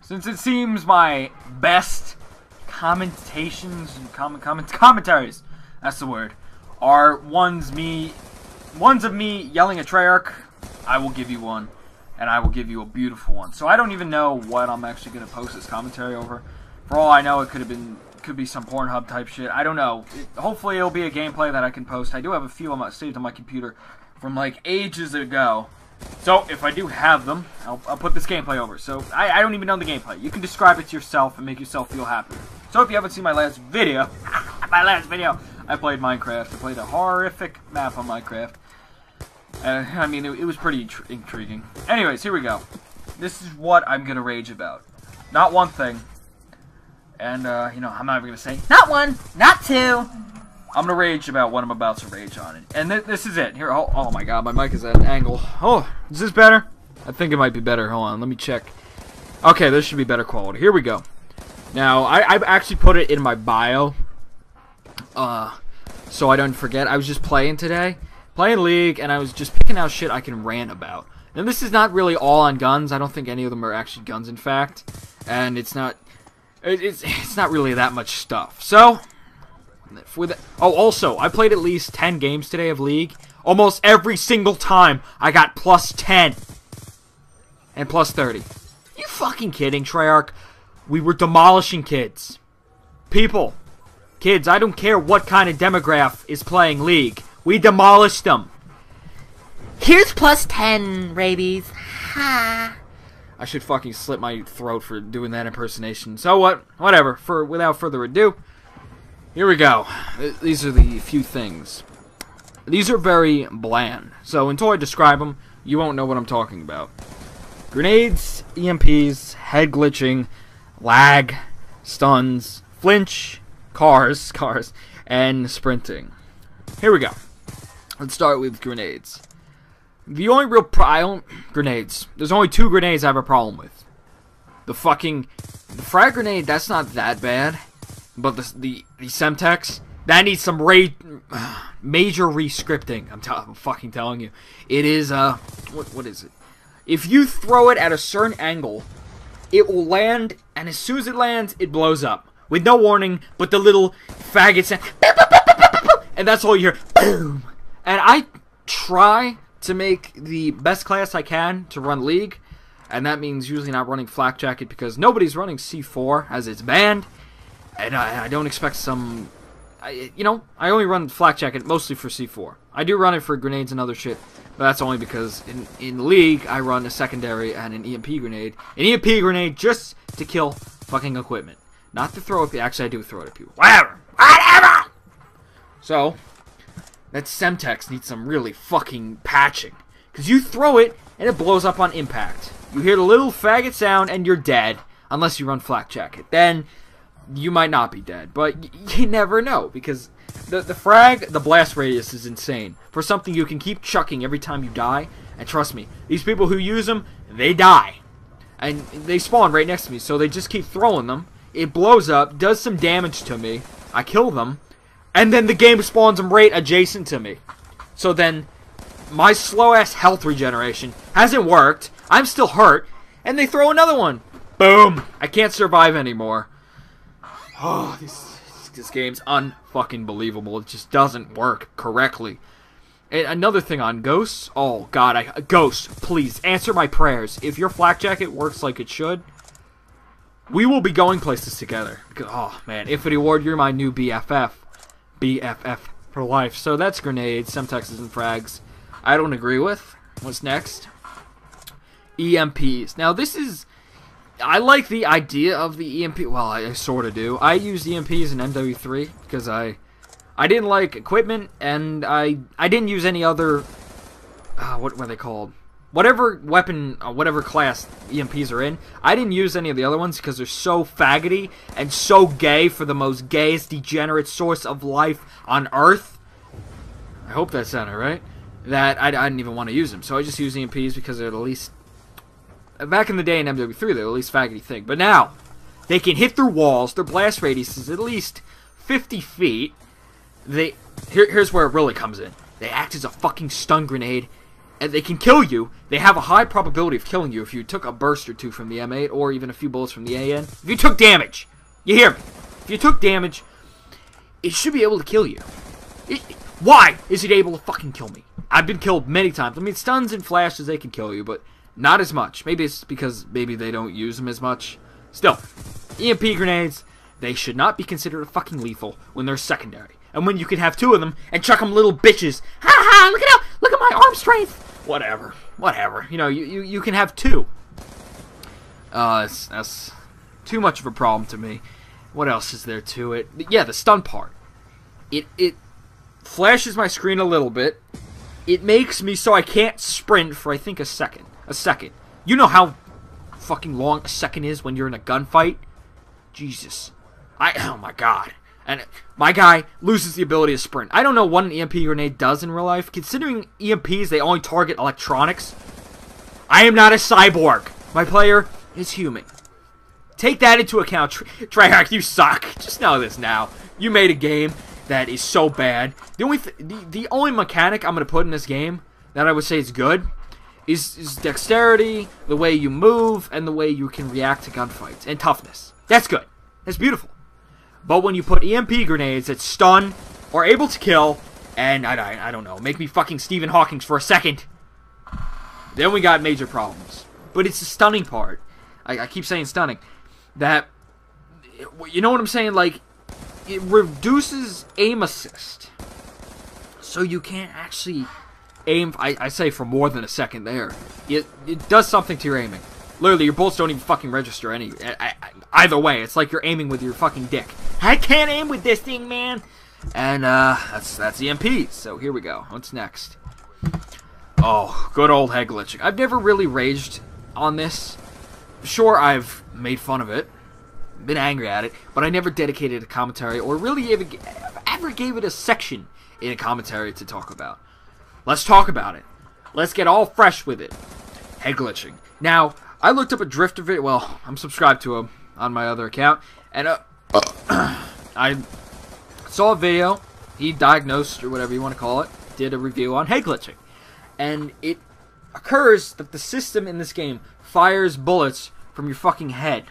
Since it seems my best commentaries, commentaries, that's the word, are ones of me yelling at Treyarch, I will give you one, and I will give you a beautiful one. So I don't even know what I'm actually going to post this commentary over. For all I know, it could be some Pornhub type shit. I don't know. Hopefully it'll be a gameplay that I can post. I do have a few of them saved on my computer from like ages ago. So if I do have them, I'll put this gameplay over. So I don't even know the gameplay. You can describe it to yourself and make yourself feel happier. So if you haven't seen my last video, I played Minecraft. I played a horrific map on Minecraft. I mean, it was pretty intriguing. Anyways, here we go. This is what I'm gonna rage about. Not one thing. And, you know, I'm not even gonna say, not one, not two. I'm gonna rage about what I'm about to rage on. And this is it. Here, oh my god, my mic is at an angle. Oh, is this better? I think it might be better. Hold on, let me check. Okay, this should be better quality. Here we go. Now, I actually put it in my bio. So I don't forget. I was just playing today. Playing League, and I was just picking out shit I can rant about. And this is not really all on guns. I don't think any of them are actually guns, in fact. And it's not really that much stuff. So, also, I played at least 10 games today of League. Almost every single time, I got plus 10. And plus 30. You fucking kidding, Treyarch? We were demolishing kids. People. Kids, I don't care what kind of demographic is playing League. We demolished them. Here's plus 10, rabies. Ha. I should fucking slit my throat for doing that impersonation. So what? Whatever. Without further ado, here we go. These are the few things. These are very bland. So until I describe them, you won't know what I'm talking about. Grenades, EMPs, head glitching, lag, stuns, flinch, cars, and sprinting. Here we go. Let's start with grenades. The only real grenades. There's only 2 grenades I have a problem with. The frag grenade, that's not that bad. But the Semtex, that needs some major re-scripting. I'm fucking telling you. It is, what is it? If you throw it at a certain angle, it will land, and as soon as it lands, it blows up. With no warning, but the little faggot sound. And that's all you hear. Boom. And I try to make the best class I can to run League. And that means usually not running Flak Jacket because nobody's running C4 as it's banned. And I don't expect some... you know, I only run Flak Jacket mostly for C4. I do run it for grenades and other shit. But that's only because in League, I run a secondary and an EMP grenade. An EMP grenade just to kill fucking equipment. Not to throw it... Actually, I do throw it at people. Whatever! So, that Semtex needs some really fucking patching. Because you throw it, and it blows up on impact. You hear the little faggot sound, and you're dead. Unless you run Flak Jacket. Then, you might not be dead. But you never know. Because the frag, the blast radius is insane. For something you can keep chucking every time you die. And trust me, these people who use them, they die. And they spawn right next to me. So they just keep throwing them. It blows up, does some damage to me. I kill them. And then the game spawns them right adjacent to me. So then, my slow-ass health regeneration hasn't worked. I'm still hurt. And they throw another one. Boom! I can't survive anymore. Oh, this game's unfucking believable. It just doesn't work correctly. And another thing on Ghosts. Oh, God. Ghost, please, answer my prayers. If your Flak Jacket works like it should, we will be going places together. Because, oh, man. Infinity Ward, you're my new BFF. BFF for life. So that's grenades, Semtexes, and frags. I don't agree with. What's next? EMPs. Now this is... I like the idea of the EMP. Well, I sort of do. I use EMPs in MW3 because I didn't like equipment, and I didn't use any other... what are they called? Whatever weapon, whatever class EMPs are in, I didn't use any of the other ones because they're so faggoty and so gay for the most gayest degenerate source of life on Earth. I hope that sounded right. That I didn't even want to use them. So I just use EMPs because they're the least... Back in the day in MW3, they're the least faggoty thing. But now, they can hit through walls. Their blast radius is at least 50 feet. Here's where it really comes in. They act as a fucking stun grenade. and they can kill you. They have a high probability of killing you if you took a burst or two from the M8 or even a few bullets from the AN. If you took damage, you hear me? If you took damage, it should be able to kill you. Why is it able to fucking kill me? I've been killed many times. I mean, stuns and flashes, they can kill you, but not as much. Maybe it's because maybe they don't use them as much. Still, EMP grenades, they should not be considered fucking lethal when they're secondary. And when you can have two of them and chuck them little bitches. Ha ha, look at my arm strength. Whatever. You know, you can have two. That's too much of a problem to me. What else is there to it? Yeah, the stun part. It flashes my screen a little bit. It makes me so I can't sprint for, I think, a second. You know how fucking long a second is when you're in a gunfight? Jesus. Oh my god. And my guy loses the ability to sprint. I don't know what an EMP grenade does in real life. Considering EMPs, they only target electronics. I am not a cyborg. My player is human. Take that into account. Treyarch, you suck. Just know this now. You made a game that is so bad. The only mechanic I'm going to put in this game that I would say is good is dexterity, the way you move, and the way you can react to gunfights, and toughness. That's good. That's beautiful. But when you put EMP grenades that stun, or able to kill, and I don't know, make me fucking Stephen Hawking for a second, then we got major problems. But it's the stunning part. I keep saying stunning. That, you know what I'm saying? Like, it reduces aim assist. So you can't actually aim, I say, for more than a second there. It does something to your aiming. Literally, your bullets don't even fucking register either way. It's like you're aiming with your fucking dick. I can't aim with this thing, man. And that's EMPs. So here we go. What's next? Oh, good old head glitching. I've never really raged on this. Sure, I've made fun of it, been angry at it, but I never dedicated a commentary or really ever gave it a section in a commentary to talk about. Let's talk about it. Let's get all fresh with it. Head glitching. Now, I looked up a drifter video. Well, I'm subscribed to him on my other account, and I saw a video. He diagnosed, or whatever you want to call it, did a review on head glitching, and it occurs that the system in this game fires bullets from your fucking head.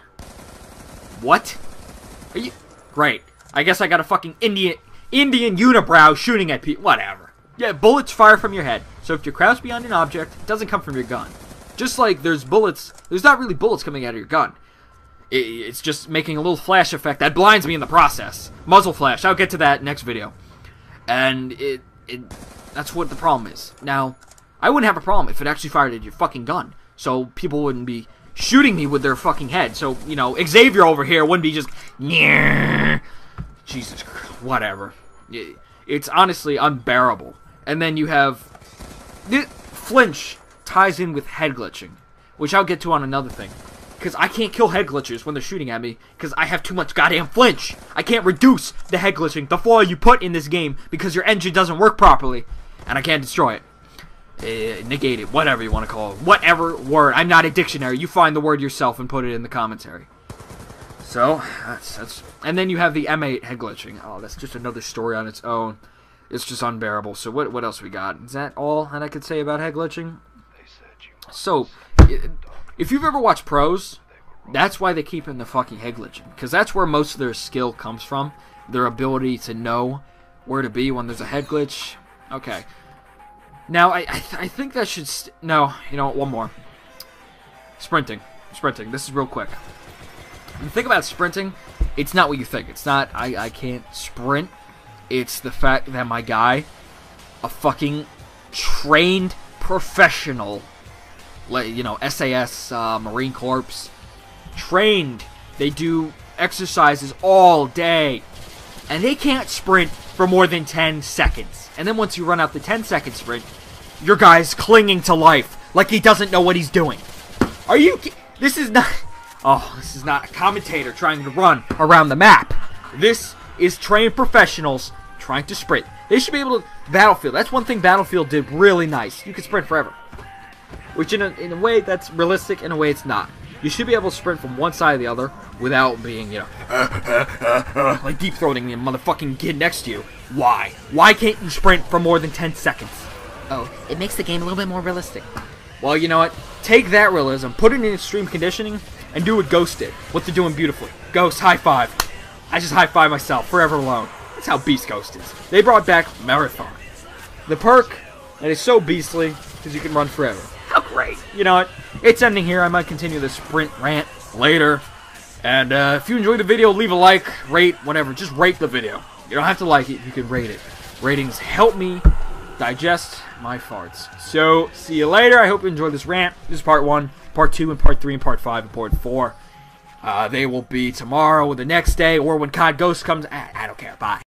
What? Are you? Great. I guess I got a fucking Indian unibrow shooting at people. Whatever. Yeah, bullets fire from your head. So if you're crouched behind an object, it doesn't come from your gun. Just like there's bullets, there's not really bullets coming out of your gun. It's just making a little flash effect that blinds me in the process. Muzzle flash. I'll get to that next video. And that's what the problem is. Now, I wouldn't have a problem if it actually fired at your fucking gun. So people wouldn't be shooting me with their fucking head. So, you know, Xavier over here wouldn't be just, Jesus Christ, whatever. It's honestly unbearable. And then you have, flinch ties in with head glitching, which I'll get to on another thing. Because I can't kill head glitchers when they're shooting at me, because I have too much goddamn flinch. I can't reduce the head glitching, the flaw you put in this game, because your engine doesn't work properly, and I can't destroy it. Negate it, whatever you want to call it. Whatever word. I'm not a dictionary. You find the word yourself and put it in the commentary. So, that's and then you have the M8 head glitching. Oh, that's just another story on its own. It's just unbearable. So what else we got? Is that all that I could say about head glitching? So, if you've ever watched pros, that's why they keep in the fucking head glitching. Because that's where most of their skill comes from. Their ability to know where to be when there's a head glitch. Okay. Now, I think that should... No, you know what, one more. Sprinting. This is real quick. When you think about sprinting, it's not what you think. It's not, I can't sprint. It's the fact that my guy, a fucking trained professional, you know, SAS, Marine Corps, trained. They do exercises all day. And they can't sprint for more than 10 seconds. And then once you run out the 10-second sprint, your guy's clinging to life like he doesn't know what he's doing. Are you... This is not... Oh, this is not a commentator trying to run around the map. This is trained professionals trying to sprint. They should be able to... Battlefield. That's one thing Battlefield did really nice. You can sprint forever. Which in a way that's realistic, in a way it's not. You should be able to sprint from one side to the other without being, you know, like deep-throating the motherfucking kid next to you. Why? Why can't you sprint for more than 10 seconds? Oh, it makes the game a little bit more realistic. Well, you know what? Take that realism, put it in extreme conditioning, and do what Ghost did. What they're doing beautifully. Ghost, high five. I just high five myself, forever alone. That's how beast Ghost is. They brought back Marathon. The perk that is so beastly, because you can run forever. How great. You know what? It's ending here. I might continue the sprint rant later. And if you enjoyed the video, leave a like, rate, whatever. Just rate the video. You don't have to like it. You can rate it. Ratings help me digest my farts. So, see you later. I hope you enjoyed this rant. This is part 1, part 2, and part 3, and part 5, and part 4. They will be tomorrow, or the next day, or when COD Ghost comes. I don't care. Bye.